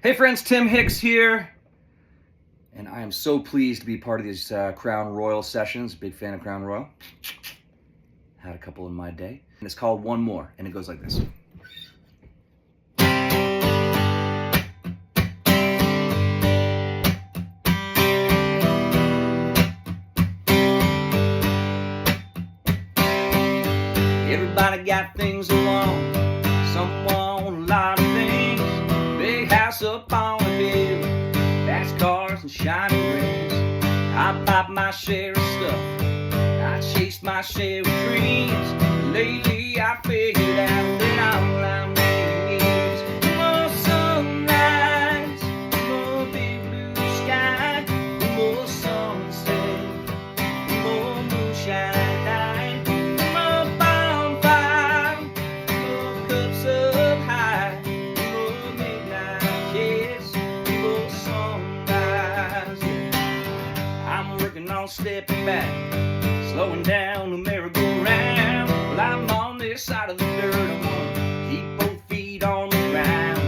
Hey friends, Tim Hicks here, and I am so pleased to be part of these Crown Royal sessions. Big fan of Crown Royal. Had a couple in my day. And it's called One More, and it goes like this. Everybody got things along, someone a lot of things. Big house up on the hill, fast cars and shiny rings. I bought my share of stuff, I chased my share of dreams. Lately I figured out that all I need is more sunrise, more big blue sky, more sunset, more moonshine night, more bonfire, more cups up high, more midnight kiss, more sunrise. I'm working on stepping back, slowing down the merry-go-round. Well, I'm on this side of the dirt, I wanna keep both feet on the ground.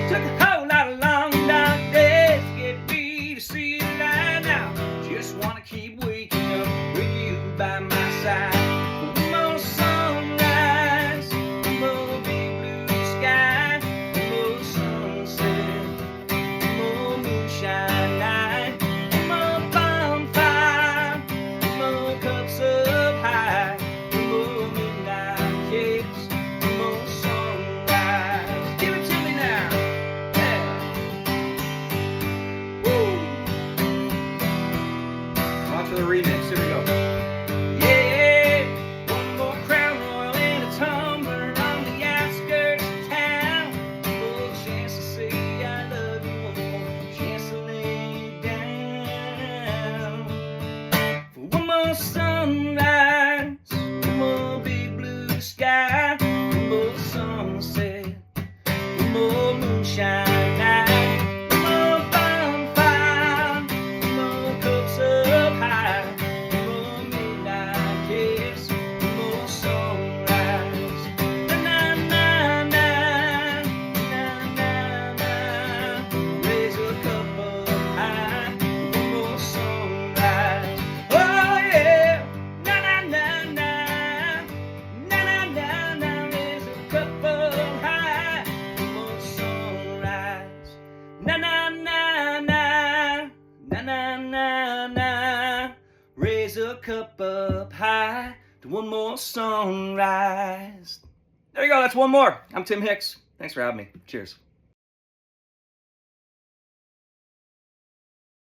Took a whole lot of long dark days to get me to see the light now. Just wanna keep waking up with you by my side. One more sunrise, one more big blue sky, one more sunset, one more moonshine night, one more bonfire, one more cups up high, one more midnight kiss, one more sunrise. Give it to me now. Yeah. Woo. Watch for the remix. Here we go. Yeah. One more Crown Royal in a tumbler on the outskirts of town. One more chance to say I love you. One more chance to lay you down. For one more sunrise, one more big blue sky, one more sunset, one more moonshine night, one more bonfire, one more cups up high, one more midnight kiss, one more sunrise. Na na na na, na na na. Raise a cup up high, one more sunrise. Oh yeah, na na na na, na na na na. Raise a cup up high, one more sunrise. Na na na na, na na na na. Raise a cup up high to one more sunrise. There you go, that's one more. I'm Tim Hicks. Thanks for having me. Cheers.